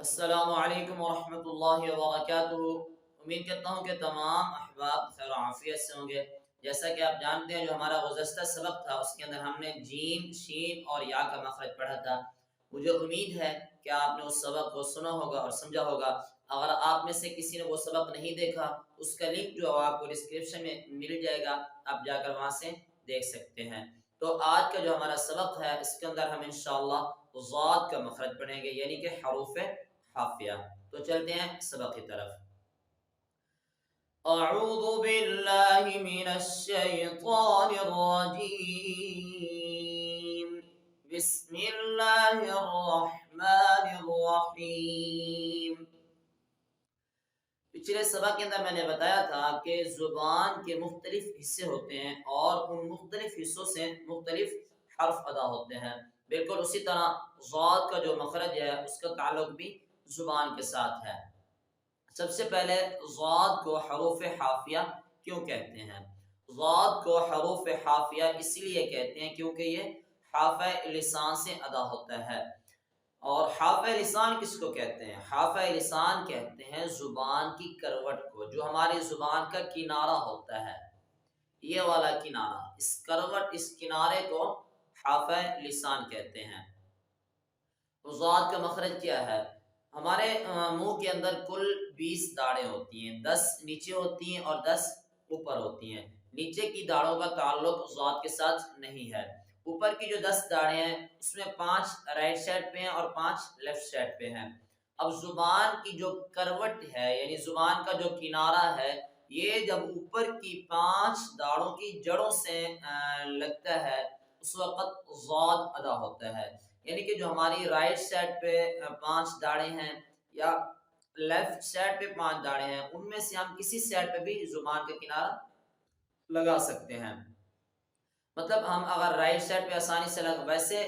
السلام علیکم ورحمۃ اللہ وبرکاتہ۔ امید کرتا ہوں کہ تمام احباب خیر و عافیت سے ہوں گے۔ جیسا کہ آپ جانتے ہیں، جو ہمارا گزشتہ سبق تھا اس کے اندر ہم نے جیم، شین اور یا کا مخرج پڑھا تھا۔ مجھے امید ہے کہ آپ نے اس سبق کو سنا ہوگا اور سمجھا ہوگا۔ اگر آپ میں سے کسی نے وہ سبق نہیں دیکھا، اس کا لنک جو آپ کو ڈسکرپشن میں مل جائے گا، آپ جا کر وہاں سے دیکھ سکتے ہیں۔ تو آج کا جو ہمارا سبق ہے، اس کے اندر ہم انشاءاللہ ضاد کا مخرج پڑھیں گے، یعنی کہ حروف حافیہ۔ تو چلتے ہیں سبق کی طرف۔ اعوذ باللہ من الشیطان الرجیم، بسم اللہ الرحمن الرحیم۔ پچھلے سبق کے اندر میں نے بتایا تھا کہ زبان کے مختلف حصے ہوتے ہیں اور ان مختلف حصوں سے مختلف حرف ادا ہوتے ہیں۔ بالکل اسی طرح ضاد کا جو مخرج ہے اس کا تعلق بھی زبان کے ساتھ ہے۔ سب سے پہلے ضاد کو حروف حافیہ کیوں کہتے ہیں؟ ضاد کو حروف حافیہ اس لیے کہتے ہیں کیونکہ یہ حافہ لسان سے ادا ہوتا ہے۔ اور حافہ لسان کس کو کہتے ہیں؟ حافہ لسان کہتے ہیں زبان کی کروٹ کو، جو ہماری زبان کا کنارہ ہوتا ہے، یہ والا کنارہ، اس کروٹ، اس کنارے کو حافہ لسان کہتے ہیں۔ ضاد کا مخرج کیا ہے؟ ہمارے منہ کے اندر کل 20 داڑیں ہوتی ہیں، 10 نیچے ہوتی ہیں اور 10 اوپر ہوتی ہیں۔ نیچے کی داڑوں کا تعلق ضاد کے ساتھ نہیں ہے۔ اوپر کی جو 10 داڑیں ہیں اس میں 5 رائٹ سائڈ پہ ہیں اور 5 لیفٹ سائڈ پہ ہیں۔ اب زبان کی جو کروٹ ہے، یعنی زبان کا جو کنارہ ہے، یہ جب اوپر کی 5 داڑوں کی جڑوں سے لگتا ہے، اس وقت ضاد ادا ہوتا ہے۔ یعنی کہ جو ہماری رائٹ سائڈ پہ 5 داڑیں ہیں یا لیفٹ سائڈ پہ 5 داڑیں ہیں، ان میں سے ہم کسی سائڈ پہ بھی زبان کا کنارہ لگا سکتے ہیں۔ مطلب ہم اگر رائٹ سائڈ پہ آسانی سے ویسے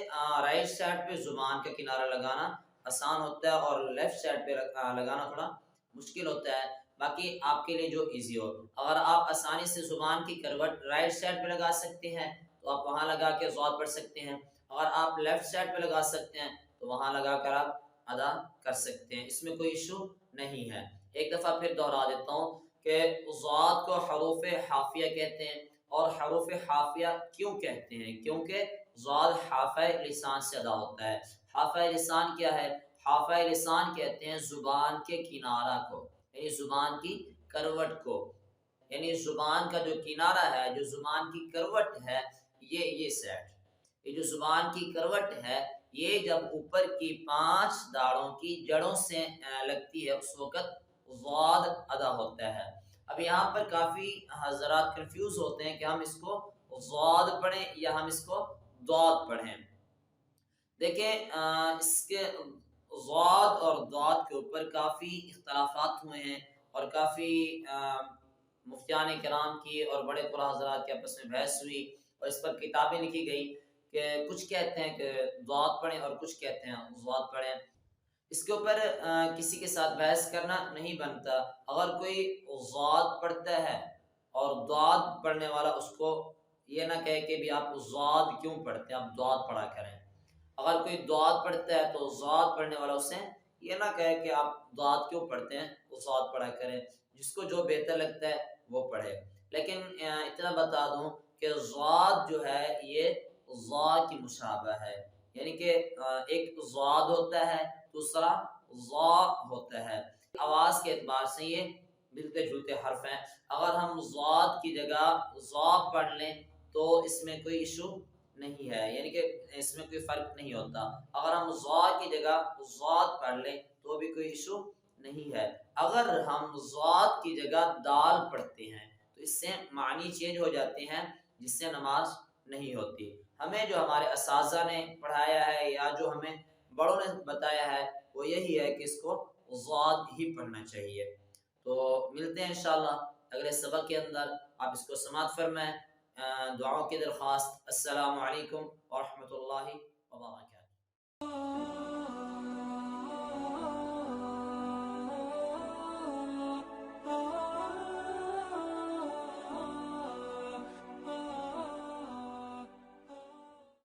رائٹ سائڈ پہ زبان کا کنارہ لگانا آسان ہوتا ہے اور لیفٹ سائڈ پہ لگانا تھوڑا مشکل ہوتا ہے، باقی آپ کے لیے جو ایزی ہو۔ اگر آپ آسانی سے زبان کی کروٹ رائٹ سائڈ پہ لگا سکتے ہیں تو آپ وہاں لگا کے ضاد پڑھ سکتے ہیں۔ اگر آپ لیفٹ سائڈ پہ لگا سکتے ہیں تو وہاں لگا کر آپ ادا کر سکتے ہیں، اس میں کوئی ایشو نہیں ہے۔ ایک دفعہ پھر دوہرا دیتا ہوں کہ ضاد کو حروف حافیہ کہتے ہیں۔ اور حروف حافیہ کیوں کہتے ہیں؟ کیونکہ ضاد حافہ لسان سے ادا ہوتا ہے۔ حافہ لسان کیا ہے؟ حافہ لسان کہتے ہیں زبان کے کنارہ کو، یعنی زبان کی کروٹ کو، یعنی زبان کا جو کنارہ ہے، جو زبان کی کروٹ ہے، یہ سیٹ، یہ جو زبان کی کروٹ ہے، یہ جب اوپر کی 5 داڑوں کی جڑوں سے لگتی ہے اس وقت ضاد ادا ہوتا ہے۔ اب یہاں پر کافی حضرات کنفیوز ہوتے ہیں کہ ہم اس کو ضاد پڑھیں یا ہم اس کو ضاد پڑھیں۔ دیکھیں اس کے ضاد اور ضاد کے اوپر کافی اختلافات ہوئے ہیں اور کافی مفتیان کرام کی اور بڑے قرآن حضرات کے آپس میں بحث ہوئی اور اس پر کتابیں لکھی گئی کہ کچھ کہتے ہیں کہ ضاد پڑھیں اور کچھ کہتے ہیں ضاد پڑھیں۔ اس کے اوپر کسی کے ساتھ بحث کرنا نہیں بنتا۔ اگر کوئی ضاد پڑھتا ہے اور ضاد پڑھنے والا اس کو یہ نہ کہے کہ بھی آپ ضاد کیوں پڑھتے ہیں، آپ ضاد پڑھا کریں۔ اگر کوئی ضاد پڑھتا ہے تو ضاد پڑھنے والا اسے یہ نہ کہے کہ آپ ضاد کیوں پڑھتے ہیں، وہ ضاد پڑھا کریں۔ جس کو جو بہتر لگتا ہے وہ پڑھے۔ لیکن اتنا بتا دوں کہ ضاد جو ہے یہ ضا کی مشابہ ہے، یعنی کہ ایک ضاد ہوتا ہے، دوسرا ضا ہوتا ہے۔ آواز کے اعتبار سے یہ ملتے جلتے حرف ہیں۔ اگر ہم ضاد کی جگہ ضا پڑھ لیں تو اس میں کوئی ایشو نہیں ہے، یعنی کہ اس میں کوئی فرق نہیں ہوتا۔ اگر ہم ضا کی جگہ ضاد پڑھ لیں تو بھی کوئی ایشو نہیں ہے۔ اگر ہم ضاد کی جگہ دال پڑھتے ہیں تو اس سے معنی چینج ہو جاتے ہیں، جس سے نماز نہیں ہوتی۔ ہمیں جو ہمارے اساتذہ نے پڑھایا ہے یا جو ہمیں بڑوں نے بتایا ہے وہ یہی ہے کہ اس کو ضاد ہی پڑھنا چاہیے۔ تو ملتے ہیں انشاءاللہ اگلے سبق کے اندر، آپ اس کو سماعت فرمائیں۔ دعاؤں کی درخواست۔ السلام علیکم ورحمۃ اللہ وبرکاتہ۔